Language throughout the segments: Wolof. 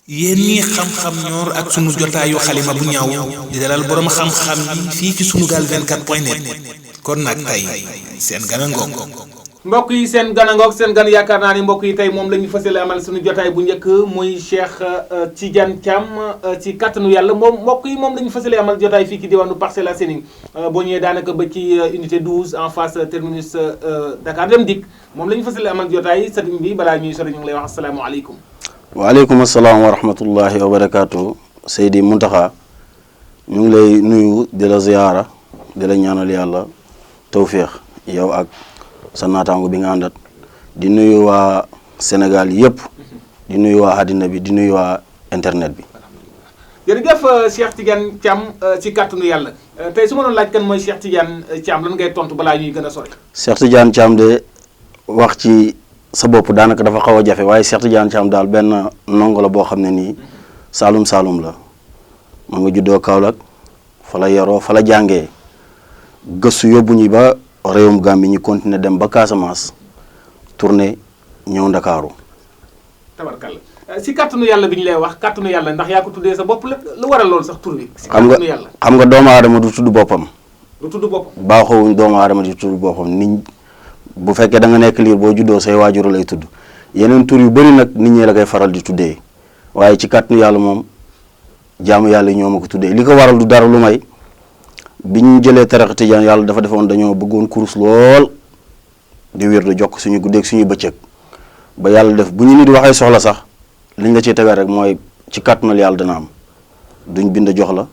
yéen ñi xam-xam ñoor ak sunu jotaayu xalima bu ñaaw di dalal borom xam-xam yi fii ci Sunugal 24.net kon nag tey seen gana ngoog mbokk yi seen gana ngoog seen gan yaakaar naa ni mbokk yi tey moom la ñu fas yéene amal suñu jotaay bu njëkk muy Cheikh Tidiane Thiam ci kattanu yàlla moom mbokk yi moom la ñu fas yéene amal jotaay fii ci diwaanu Parcelles Assainies boo ñëwee daanaka ba ci unité 12 en face terminus Dakar Dem Dikk moom la ñu fas yéene amal jotaay sëriñ bi balaa ñuy sori ñu ngi lay wax asalaamaaleykum. waaleykum asalaam wa rahmatullahi wa barakaatu Seydi Muntaxa ñu ngi lay nuyu di la ziyaara di la ñaanal yàlla tawféex yow ak sa naataango bi nga àndat di nuyu waa Sénégal yëpp di nuyu waa àddina bi di nuyu waa internet bi. jërëjëf Cheikh Tidiane Thiam ci kàttanu yàlla tey su ma doon laaj kan mooy Cheikh Tidiane Thiam lan ngay tontu balaa ñuy gën a sori. Cheikh Tidiane Thiam de wax ci sa bopp daanaka dafa xaw a jafe waaye Cheikh Tidiane Thiam daal benn ndongo la boo xam ne nii Saalum Saalum la ma nga juddoo Kaolack fa la yaroo fa la jàngee gëstu yóbbu ñi ba réewum Gambie ñu continuer dem ba Casamance tourné ñëw Ndakaaru. tabarkalla si kàttanu yàlla bi ñu lay wax kàttanu yàlla ndax yaa ko tuddee sa bopp la lu waral loolu sax tur bi. si kàttanu yàlla xam nga doomu aadama du tudd boppam. du tudd boppam. baaxoowuñ doomu aadama di tudd boppam nit bu fekkee da nga nekk liir boo juddoo say waajur lay tudd yeneen tur yu bëri nag nit ñi la koy faral di tuddee waaye ci kàttanu yàlla moom jaamu yàlla yi ñoo ma ko tuddee li ko waral du dara lu may bi ñu jëlee tarixa tijaan yàlla dafa defoon dañoo bëggoon kurus lool di wér di jokk suñu guddeeg suñu bëccëg ba yàlla def bu ñu nit waxee soxla sax liñ la ciy tegal rek mooy ci kàttanal yàlla dana am duñ bind jox la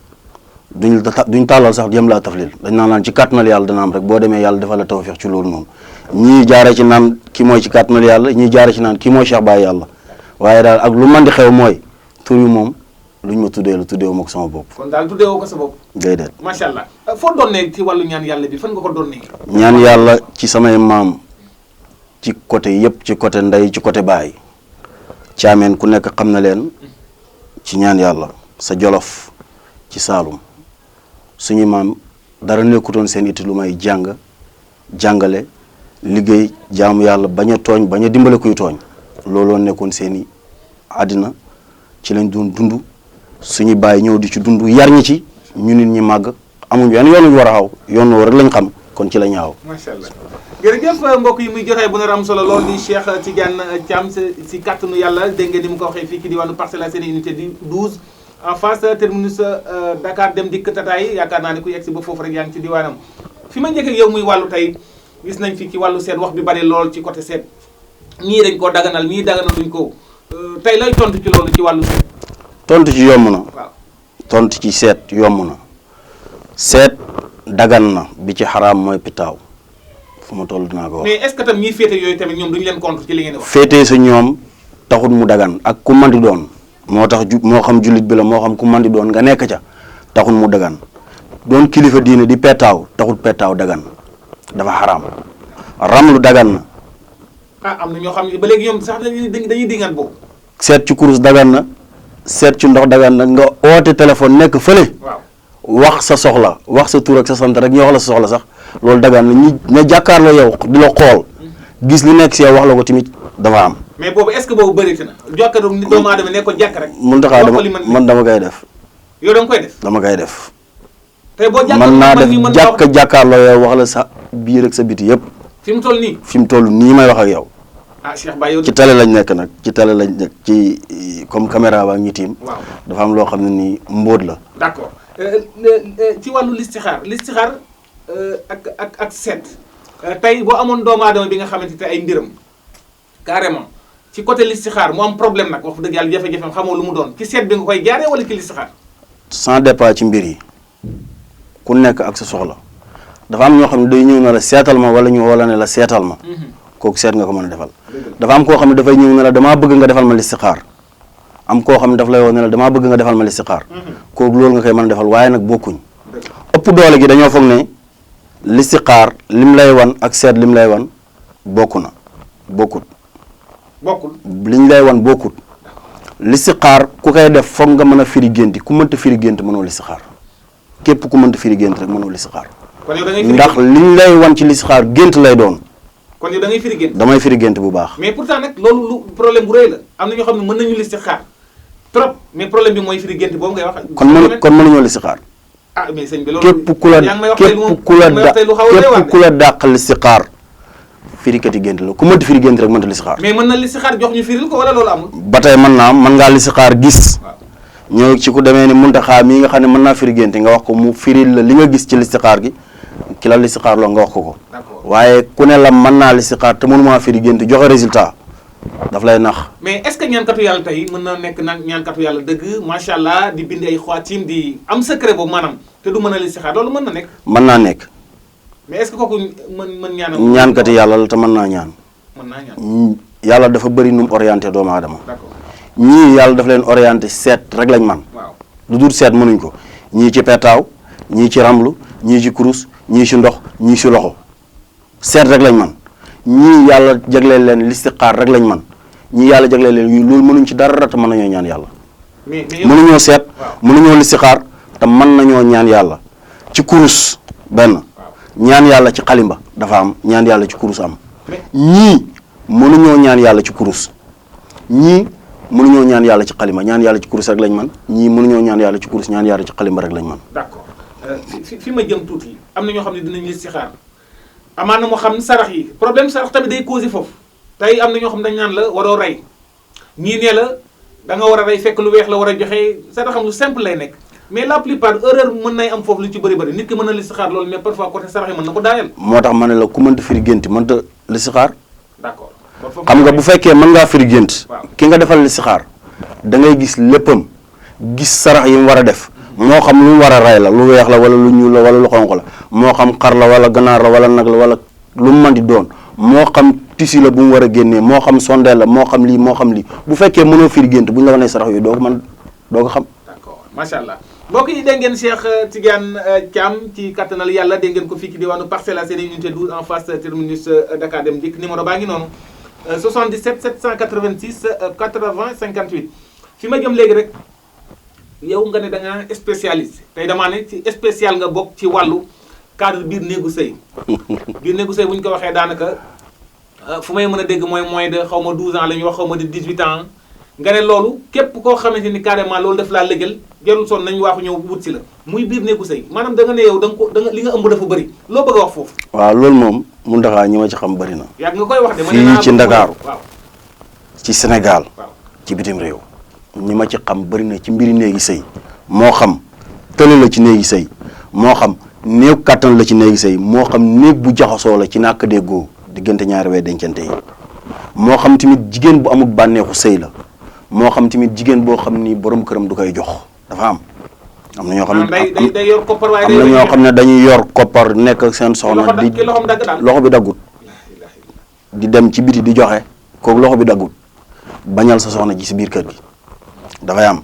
duñ tàllal sax jëm laa taflil dañ naan ci kàttanal yàlla dana am rek boo demee yàlla defal la tawfiix ci loolu noonu ñii jaaree ci naan ki mooy ci kàttanal yàlla ñii jaaree ci naan ki mooy Cheikh Baye yàlla waaye daal ak lu man di xew mooy tur yi moom luñ ma tuddee la tuddeewu ma ko sama bopp. kon daal tuddeewoo ko sa bopp. déedéet. macha allah foo doonee ci wàllu ñaan yàlla bi fan nga ko doonee. ñaan yàlla ci samay maam ci côté yëpp ci côté ndey ci côté baay caameen ku nekk xam na leen ci ñaan yàlla sa jolof ci Saalum suñu maam dara nekkutoon seen itti lu may jàngale liggéey jaamu yàlla bañ a tooñ bañ a dimbale kuy tooñ looloo nekkoon seeni àddina ci lañ doon dund suñu bàyyi ñëw di ci dund yar ñi ci ñu nit ñi màgg amuñ benn yoon wu war a xaw yoon woo rek lañ xam kon ci la ñaaw. macha allah jërëjëf mbokk yi muy jotaay bu nar am solo lool di Cheikh Tidiane Thiam si kàttanu yàlla dégg ngeen ni mu ko waxee fii ci diwaanu Parcelles Assainies unité 12 en face terminus Dakar Dem Dikk Tataay yaakaar naa ne ku yegg si ba foofu rek yaa ngi ci diwaanam fi ma njëkk ak yow muy wàllu tey gis nañ fi ci wàllu seet wax bi bari lool ci côté seet ñii dañ koo daganal ñii daganaluñ ko tey lay tontu ci loolu ci wàllu seet. tontu ci yomb na. waaw tontu ci seet yomb na seet dagan na bi ci xaraam mooy pitaaw fu ma toll dinaa ko wax. mais est-ce que tam ñiy féete yooyu tamit ñoom duñu leen contre ci li ngeen di wax. féetee sa ñoom taxut mu dagan ak ku mën di doon moo tax moo xam jullit bi la moo xam ku mën di doon nga nekk ca taxut mu dagan doon kilifa diine di petaaw taxut petaaw dagan dafa xaraam ramlu dagan na. am na ñoo xam ne ba léegi ñoom sax dañuy dingaan boobu. seet ci kurus dagan na seet ci ndox dagan na nga oote téléphone nekk fële. waaw wax sa soxla wax sa tur ak sa sant rek ñu wax la sa soxla sax loolu dagan na ñi ña jàkkaarloo yow di la xool gis li nekk si yow wax la ko tamit dafa am. mais boobu est-ce que boobu bëreeti na jokkaru nit doomu aadama ne ko jàkk rek. mun taxaa man dama koy def. yow da nga koy def. dama koy def. tey boo mën naa def jàkkaarloo yow wax la sa biir ak sa biti yëpp. fi mu toll nii. fi mu toll nii may wax ak yow. Cheikh Baye yow ci télé lañ nekk nag ci télé lañ nekk ci comme caméra ba ñi tiim. waaw dafa am loo xam ne nii mbóot la. d'accord ci wàllu listixaar ak seet tey boo amoon doomu aadama bi nga xamante te ay mbiram carrément ci côté listixaar mu am problème nag wax dëgg yàlla jafe-jafem xamoo lu mu doon ci seet bi nga koy jaaree wala ci listixaar. sans départ ci mbir yi ku nekk ak sa soxla dafa am ñoo xam ne day ñëw na la seetal ma wala ñu wala ne la seetal ma. kooku seet nga ko mën a defal. dafa am koo xam ne dafay ñëw ne la damaa bëgg nga defal ma listixaar am koo xam ne daf lay wax ne la damaa bëgg nga defal ma listixaar kooku loolu nga koy mën a defal waaye nag bokkuñ ëpp doole gi dañoo foog ne listixaar lim lay wan ak seet lim lay wan bokkut liñ lay wan bokkut listixaar ku koy def foog nga mën a firi gént ku mënta firi gént mënoo listixaar képp ku mënta firi gént rek mënoo listixaar ndax liñ lay wan ci listixaar gént lay doon. kon yow da ngay firi gént. damay firi gént bu baax. mais pourtant nag loolu lu problème bu rëy la am na ñoo xam ne mën nañu listixaar trop mais problème bi mooy firi gént boobu ngay wax. kon mënuñoo listixaar. ah mais sëñ bi loolu képp ku la dàq listixaar firikat yi gént la ku mënti firi gént rek mënta listixaar. mais mën na listixaar jox ñu firil ko wala loolu amul. ba tey mën naa am mën ngaa listixaar gis. ñëw ci ku demee ni Muntaxa mii nga xam ne mën naa firi gént nga wax ko mu firil la li nga gis ci listixaar gi ki la listixaar loo nga wax ko. waaye ku ne la mën naa listixaar te mënumaa firi gént joxe résultat daf lay nax. mais est-ce que ñaankatu yàlla tey mën na nekk nag ñaankatu yàlla dëgg macha allah di bind ay xaatim di am secret boobu maanaam te du mën a listixaar loolu mën na nekk. mën naa nekk. mais est-ce que kooku mën ñaankati yàlla la te mën naa ñaan. mën naa ñaan yàlla dafa bëri nu mu orienté doomu aadama. d'accord ñii yàlla dafa leen orienté seet rek lañ man. waaw lu dul seet mënuñ ko ñii ci petaaw ñii ci ramlu ñii ci kurus ñii ci ndox ñii ci loxo seet rek lañ man ñii yàlla jagleel leen listixaar rek lañ man ñii yàlla jagleel leen yu loolu mënuñ ci dara te mën nañoo ñaan yàlla. mënuñoo seet mënuñoo listixaar te mën nañoo ñaan yàlla ci kurus benn ñaan yàlla ci xalimba dafa am ñaan yàlla ci kurus am ñii mënuñoo ñaan yàlla ci kurus ñii mënuñoo ñaan yàlla ci xalima ñaan yàlla ci kurus rek lañ man ñii mënuñoo ñaan yàlla ci kurus ñaan yàlla ci xalimba rek lañ man. d'accord fi ma jëm tuuti am na ñoo xam ne dinañ listixaar amaana moo xam sarax yi problème sarax tamit day causé foofu tey am na ñoo xam dañ naan la waroo rey ñii nee la da nga war a rey fekk lu weex la war a joxe saraxam lu simple lay nekk mais la plupart erreur mën nay am foofu lu ci bëri nit ki mën na listixaar loolu mais parfois côté sarax yi mën na ko daaneel. moo tax ma ne la ku mënta firi gént mënta listixaar. d'accord xam nga bu fekkee mën ngaa firi gént. ki nga defal listixaar da ngay gis léppam gis sarax yi mu war a def moo xam lu mu war a rey la lu weex la wala lu ñuul la wala lu xonq la moo xam xar la wala ganaar la wala nag la wala lu mu mën di doon moo xam tissu la bu mu war a génnee moo xam sondeel la moo xam lii bu fekkee mënoo firi gént bu ñu la wanee sarax yooyu doo ko xam. d'accord macha allah mbokk yi dégg ngeen Cheikh Tidiane Thiam ci kattanal yàlla dégg ngeen ko fii ci diwaanu Parcelles Assainies unité 12 en face terminus Dakar Dem Dikk numéro baa ngi noonu 77 786 80 58 fi ma jëm léegi rek yow nga ne da nga spécialiste tey damaa ne ci spécial nga bokk ci wàllu cadre biir néegu sëy biir néegu sëy bu ñu ko waxee daanaka fu may mën a dégg mooy moins de xaw ma 12 ans la ñuy wax xaw ma de 18 ans nga ne loolu képp koo xamante ni carrément loolu daf laa lëjal jarul sonn nañu waaxu ñëw wut si la muy biir néegu sëy maanaam da nga ne yow da nga li nga ëmb dafa bëri loo bëgg a wax foofu. waaw loolu moom mu ndaxaa ñi ma ci xam bëri na. yàgg nga koy wax de fii ci Ndakaaru waaw ci Sénégal waaw ci bitim réew ñi ma ci xam bëri na ci mbiri néegi sëy moo xam tële la ci néegi sëy moo xam néew kàttan la ci néegi sëy moo xam néeg bu jaxasoo la ci nàkk déggoo diggante ñaari way dencante yi moo xam tamit jigéen bu amul bànneexu sëy la moo xam tamit jigéen boo xam ni borom këram du koy jox dafa am na ñoo xam ne day yor koppar waaye am na ñoo xam ne dañuy yor koppar nekk ak seen soxna di loxo bi daggut di dem ci biti di joxe kooku loxo bi daggut bañal sa soxna ji si biir kër gi dafay am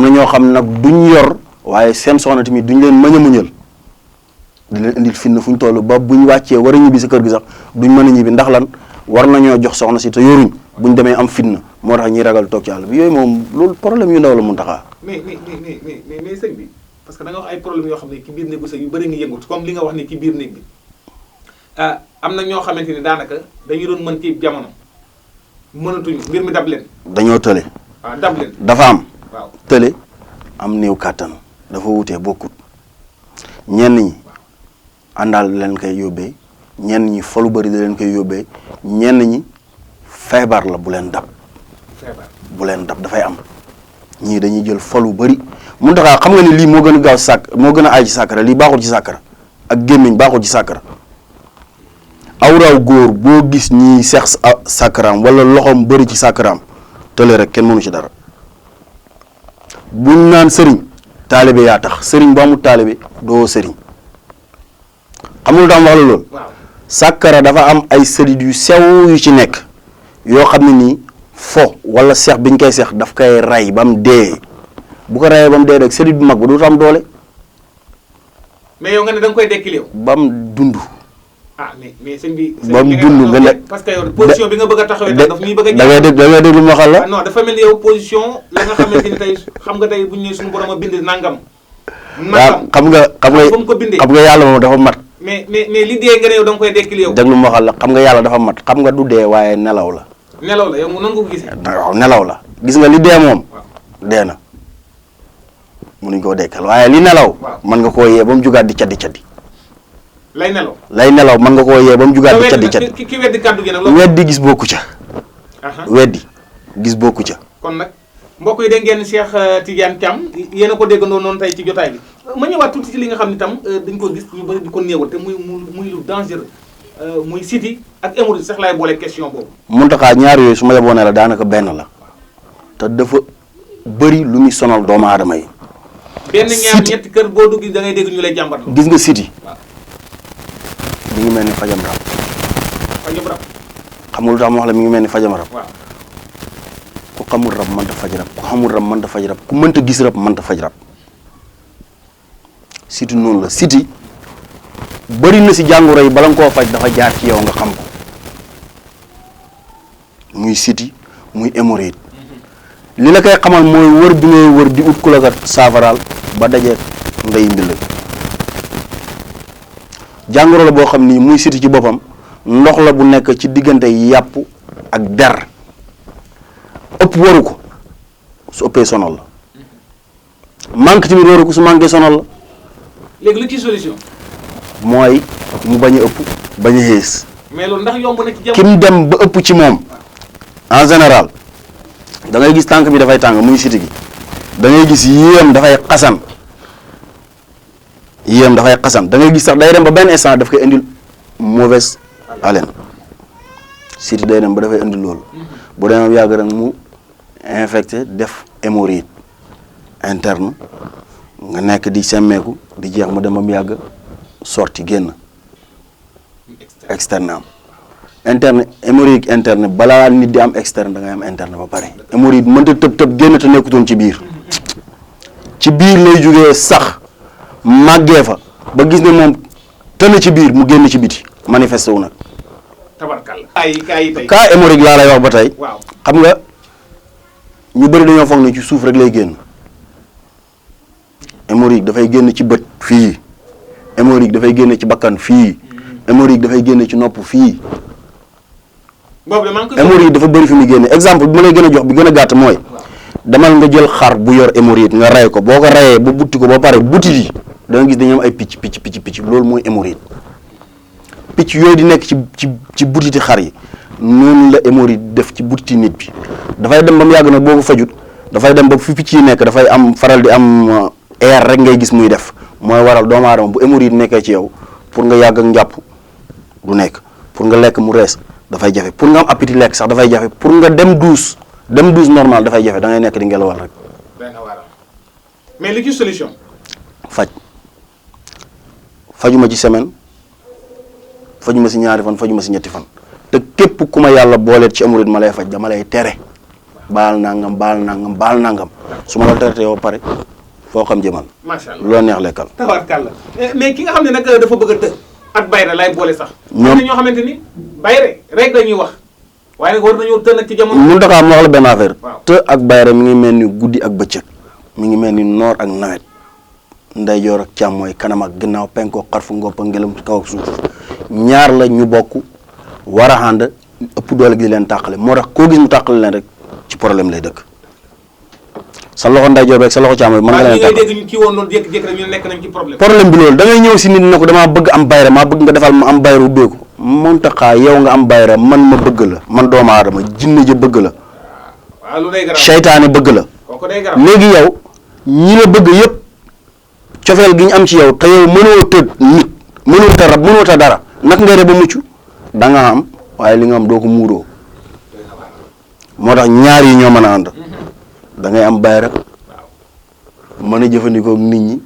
na ñoo xam ne nag duñ yor waaye seen soxna tamit duñ leen mën a muñal di leen indil fitna fu ñu toll ba buñ wàccee war a ñibbi sa kër gi sax duñ mën a ñibbi ndax lan war nañoo jox soxna si te yoruñ buñ demee am fitna moo tax ñuy ragal toog ci àll bi yooyu moom loolu problème yu ndaw la mun taxaa mais sëñ bi parce que da nga wax ay problème yoo xam ne ci biir néeg bu sëy yu bëri nga yëngut comme li nga wax ne ci biir néeg bi am na ñoo xamante ni daanaka dañu doon mën ci jamono mënatuñu mbir mi dab leen dañoo tële waaw dab leen dafa am waaw tële am néew kàttan dafa wutee bokkut ñenn ñi àndaal leen koy yóbbee ñenn ñi falu bëri da leen koy yóbbee ñenn ñi feebar la bu leen dab dafay am ñii dañuy jël falu bëri mun taxaa xam nga ni lii moo gën a gaaw moo gën a aay ci sàkkara lii baaxul ci sàkkara ak gémmiñ baaxul ci sàkkara awraaw góor boo gis ñii seex sàkkaraam wala loxoom bëri ci sàkkaraam tële rek kenn mënu ci dara buñ naan sëriñ taalibe yaa tax sëriñ bu amul taalibe doo sëriñ xam nga lu tax wax la loolu sàkkara dafa am ay sëriñ yu sew yu ci nekk yoo xam ne nii fo wala seex biñ koy seex daf koy rey ba mu dee bu ko reyee ba mu dee rek sëriñ bu mag ba du am doole. mais yow nga ne da nga koy dekkil yow. ba mu dund. mais sëñ bi. ba mu dund nga ne parce que yow position bi nga bëgg a taxawee daf ñuy bëgg a. da ngay déglu ma xal la. non dafa mel ni yow position la nga xamante ni tey xam nga tey bu ñu nee suñu borom a bind nangam. waaw xam nga yàlla moom dafa mat. mais li dee nga ne yow da nga koy dekkil yow. déglu ma xal la xam nga yàlla dafa mat xam nga du dee waaye nelaw la. nelaw la yow nan nga ko gisee. waaw nelaw la gis nga li dee moom. dee na mënuñ koo dekkal waaye li nelaw mën nga koo yee ba mu jugaat di caddi lay nelaw mën nga koo yee ba mu jugaat di caddi ki weddi kàddu gi nag loolu weddi gis bokku ca weddi gis bokku ca kon nag mbokk yi dégg ngeen Cheikh Tidiane Thiam yéen a ko déggandoo noonu tey ci jotaay bi ma ñëwaat tuuti ci li nga xam ne tam dañ ko gis ñu bëri di ko néewal te muy lu dangereux muy siti ak hémorroïde sax laay boole question boobu. Muntaxa ñaar yooyu su ma yeboo ne la daanaka benn la te dafa bëri lu muy sonal doomu aadama yi. benn ñaar ñetti kër boo dugg da ngay dégg ñu lay jàmbat. gis nga siti mi ngi mel ni fajam rab. fajam rab. xam nga lu tax ma wax la mi ngi mel ni fajam rab. waaw. ku xamul rab mënta faj rab ku xamul rab mënta faj rab ku mënta gis rab mënta faj rab siti noonu la siti bëri na si jàngoro yi bala nga koo faj dafa jaar ci yow nga xam ko muy siti muy hémorroïde li la koy xamal mooy wër bi ngay wër di ut ku la ko saafaraal ba dajee ndey mbil jàngoro la boo xam ni muy siti ci boppam ndox la bu nekk ci diggante yàpp ak der ëpp waru ko su ëppee sonal la manque tamit waru ko su manqué sonal la. léegi lu ci solution. mooy mu bañ a ëpp bañ a xees. mais loolu ndax yomb na ci jamono. ki mu dem ba ëpp ci moom en général da ngay gis tànk bi dafay tàng muy siti gi da ngay gis yéem dafay xasan da ngay gis sax day dem ba benn instant daf koy indil mauvaise haleine siti day dem ba dafay indil loolu bu demee yàgg rek mu infecté def hémorroïde interne nga nekk di semmeeku di jeex mu dem ba mu yàgg sorti génn externe am interne hémorroïde interne balaa nit di am externe da ngay am interne ba pare hémorroïde mënta tëb génn te nekkutoon ci biir lay jógee sax màggee fa ba gis ne moom tënn ci biir mu génn ci biti manifesté wu nag. tabarkalla. cas hémorroïde laa lay wax ba tey. waaw xam nga ñu bëri dañoo foog ne ci suuf rek lay génn hémorroïde dafay génn ci bët fii hémorroïde dafay génn ci bakkan fii hémorroïde dafay génn ci nopp fii. boobu maa ngi koy hémorroïde dafa bëri fi muy génne exemple bi ma lay gën a jox bi gën a gàtt mooy demal nga jël xar bu yor hémorroïde nga rey ko boo ko reyee ba butti ko ba pare butit yi da nga gis dañu am ay picc loolu mooy hémorroïde picc yooyu di nekk ci butiti xar yi noonu la hémorroïde def ci butiti nit bi dafay dem ba mu yàgg nag boo ko fajut dafay dem ba fi picc yi nekk dafay am faral di am air rek ngay gis muy def mooy waral doomu aadama bu hémorroïde nekkee ci yow pour nga yàgg ak njàpp du nekk pour nga lekk mu rees dafay jafe pour nga am appétit lekk sax dafay jafe pour nga dem douche normal dafay jafe da ngay nekk di ngelawal rek. mais li ci solution. fajuma ci semaine fajuma si ñaari fan fajuma si ñetti fan te képp ku ma yàlla booleet ci hémorroïde ma lay faj dama lay tere baal nangam su ma la traité yow pare foo xam jëmal. macha allah lu la neex lekkal. tabarkalla mais ki nga xam ne nag dafa bëgg a të ak bayre lay boole sax. ñoom ñoo xamante ni bayre rek la ñuy wax waaye nag war nañoo të nag ci jamono. mun taxaa ma wax la benn affaire. waaw të ak bayre mi ngi mel ni guddi ak bëccëg mi ngi mel ni noor ak nawet ndeyjoor ak càmmooy kanam ak ginnaaw penko xarfu ngopp ak ngelam kaw ak suuf ñaar la ñu bokk war a ànd ëpp doole gi leen tàqale moo tax koo gis mu tàqale leen rek ci problème lay dëkk sa loxo ndeyjoor rek sa loxo càmmooy mën nga leen tàqale dégg ñu kii woon loolu jékki-jékki rek ñu nekk nañ ci problème bi loolu da ngay ñëw si nit ne ko damaa bëgg am bayre maa bëgg nga defal ma am bayre ubbeeku Muntaxa yow nga am bayre man ma bëgg la man doomu aadama jinne ja bëgg la seytaane bëgg la léegi yow ñi la bëgg yëpp cofeel gi ñu am ci yow te yow mënoo tëdd nit mënoo ta rab mënoo ta dara naka ngay def ba mucc da nga am waaye li nga am doo ko muuroo moo tax ñaar yi ñoo mën a ànd da ngay am bayre mën a jëfandikoo ak nit ñi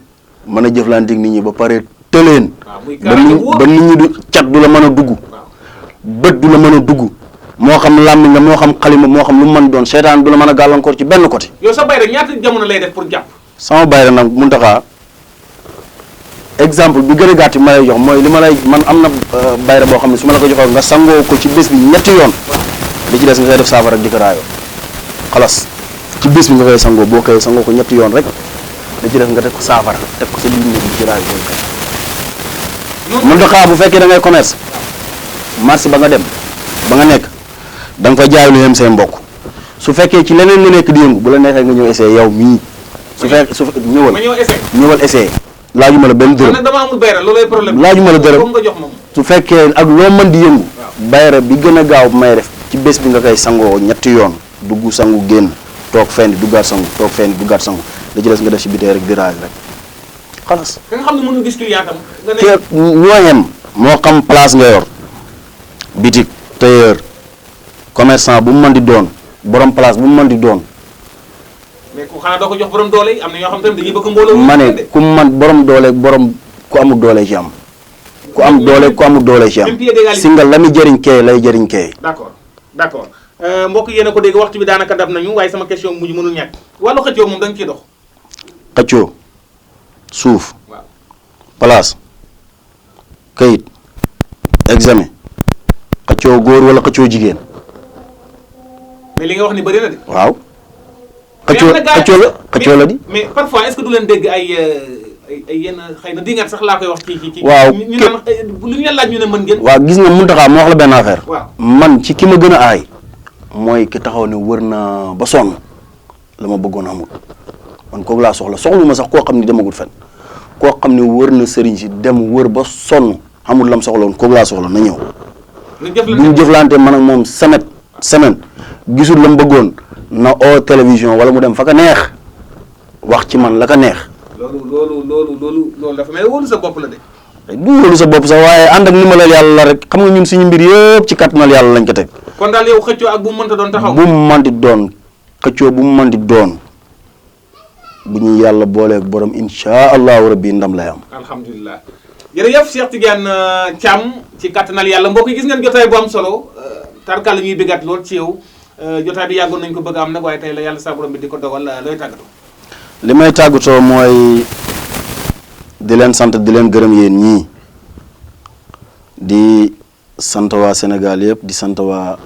mën a jëflante ak nit ñi ba pare tëleen ba nit ñi du cat du la mën a dugg bët du la mën a dugg moo xam làmmiñ nga moo xam xalima moo xam lu mu mën doon seetaan du la mën a gàllankoor ci benn côté. yow sa bayre ñaata jamono lay def pour jàpp. sama bayre nag Muntaxa exemple bi gën a gàtt ma lay jox mooy li ma lay man am na bayre boo xam ne su ma la ko joxoon nga sangoo ko ci bés bi ñetti yoon li ci des nga koy def saafara ak di ko raayoo xalas ci bés bi nga koy sangoo boo koy sangoo ko ñetti yoon rek li ci des nga def ko saafara teg ko sa biir néeg bi ci raayoo yooyu Muntaxa bu fekkee da ngay commerce marché ba nga dem ba nga nekk da nga fay jaay lu yem say mbokk su fekkee ci leneen nga nekk di yëngu bu la neexee nga ñëw essayé yow mii ñëwal ma ñëw essayé. ñëwal essayé laajuma la benn man nag dërëm dama amul bayra loolay problème. laajuma la dërëm foog nga jox moom. su fekkee ak loo mën di yëngu bayra bi gën a gaaw may def ci bés bi nga koy sangoo ñetti yoon dugg sangu génn toog fenn duggaat sangu toog fenn duggaat sangu da ci des nga def si bitee rek di raaj rek xalaas ka nga xam ne mënul gis client tam. nga ne ke ñooyem moo xam place nga yor bitik tailleur commerçant bu mu mën di doon borom place bu mu mën di doon mais ku xanaa doo ko jox borom doole yi am na ñoo xam tamit dañuy bëgg mbooloo. ma ne ku man borom doole borom ku amul doole ci am ku am doole ku amul doole ci am même pied d'égalité. si nga la muy jëriñ kee lay jëriñ kee d'accord d'accord mbokk yéen a ko dégg waxtu bi daanaka dab nañu waaye sama question mujj mënul ñàkk wàllu xëccoo moom da nga ciy dox. xëccoo suuf waaw place kayit examen xëccoo góor wala xëccoo jigéen mais li nga wax ni bëri na de. waaw mais xëccoo am na gars- xëccoo la xëccoo la di mais parfois est-ce que du leen dégg ay yenn xëy na dingat sax laa koy wax ci waaw ñu naan lu ñu leen laaj ñu ne mën ngeen. waaw gis nga Muntaxa moo wax la benn affaire waaw man ci ki ma gën a aay mooy ki taxaw ne wër na ba sonn la ma bëggoon amul man kooku laa soxlu ma sax koo xam ne demagul fen koo xam ne wër na sëriñ si dem wër ba sonn amul lam soxla woon kooku laa soxla na ñëw nga jëf bu ñu jëflante man ak moom semaine gisul la mu bëggoon na oo télévision wala mu dem fa ka neex wax ci man la ka neex loolu dafa mel ne wóolu sa bopp la de. du wóolu sa bopp sax waaye ànd ak ndimbalal yàlla la rek xam nga ñun suñu mbir yëpp ci kattanal yàlla lañ ko teg kon daal yow xëccoo ak bu mu mënta doon taxaw. bu mu mën di doon xëccoo bu mu mën di doon bu ñu yàlla booleeg borom insha allahu rabbi ndam lay am alhamdulilah jërëjëf Cheikh Tidiane Thiam ci kattanal yàlla mbokk yi gis ngeen jotaay bu am solo tarkal ñuy bëggat lool ci yow jotaay bi yàggoon nañ ko bëgg am nag waaye tey la yàlla sa borom bi di ko dogal looy tàggatoo. li may tàggatoo mooy di leen sant di leen gërëm yéen ñii di sant waa Sénégal yëpp di sant waa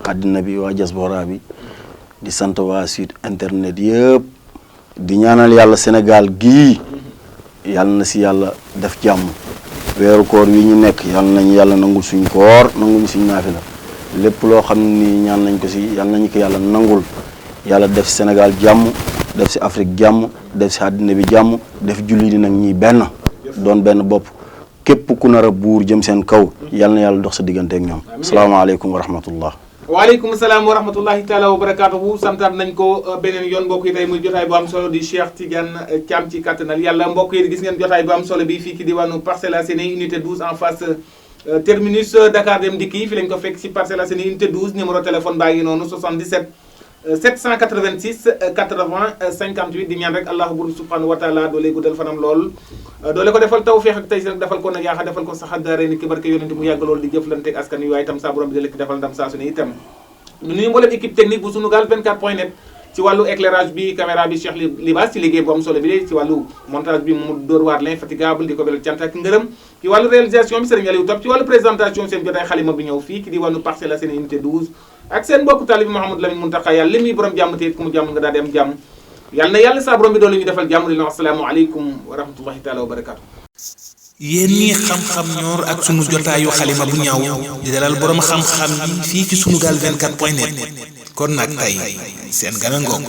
àddina bi waa diaspora bi di sant waa site internet yëpp di ñaanal yàlla Sénégal gii yàlla na si yàlla def jàmm weeru koor wi ñu nekk yàlla nañu yàlla nangul suñ koor nangul suñ naafila lépp loo xam ni ñaan nañ ko si yàlla nañu ko yàlla nangul yàlla def si Sénégal jàmm def si Afrique jàmm def si àddina bi jàmm def julli di nag ñii benn doon benn bopp képp ku nar a buur jëm seen kaw yàlla na yàlla dox sa diggante ak ñoom asalaamaaleykum wa rahmatullah waaleykum salaam wa rahmatullahi taala wa barakaatuhu santaat nañ ko beneen yoon mbokk yi tey muy jotaay bu am solo di Cheikh Tidiane Thiam ci kattanal yàlla mbokk yi gis ngeen jotaay bu am solo bi fii ci diwaanu Parcelles Assainies unité 12 en face terminus Dakar Dem Dikk yi fi lañ ko fekk ci Parcelles Assainies unité 12 numéro téléphone baa ngi noonu 77 786 80 58 di ñaan rek allahu bur subhanahu wa taala doole guddal fanam lool doole ko defal tawfeex ak tey si rek defal ko nag yaaxa defal ko saxat daare ni ki barke yonente mu yàgg lool di jëflante ak askan wi waaye itam saa borom bi da lekk defal ndam saa su ne itam du nuyu mboolem équipe technique bu Sunugal 24.net ci wàllu éclairage bi caméra bi Cheikh Libas ci liggéey bu am solo bi ci wàllu montage bi mu dóor waar l'infatigable di ko belal cant ak ngërëm ci wàllu réalisation bi Serigne Aliou Top ci wàllu présentation seen jotaay xalima bi ñëw fii ki di wàllu Parcelles Assainies unité 12 ak seen mbokku taalibi Mouhamadou Lamine Mountakha yàlla li muy borom jàmm te it ku mu jàmm nga daal di am jàmm yàlla na yàlla saa borom bi doole ñu defal jàmm di leen wax asalaamaaleykum wa rahmatullahi taala wa barakaatu. yéen ñii xam-xam ñoor ak sunu jotaayu xalima bu ñaaw di dalal borom xam-xam yi fii ci Sunugal 24.net kon nag tey seen gana ngoog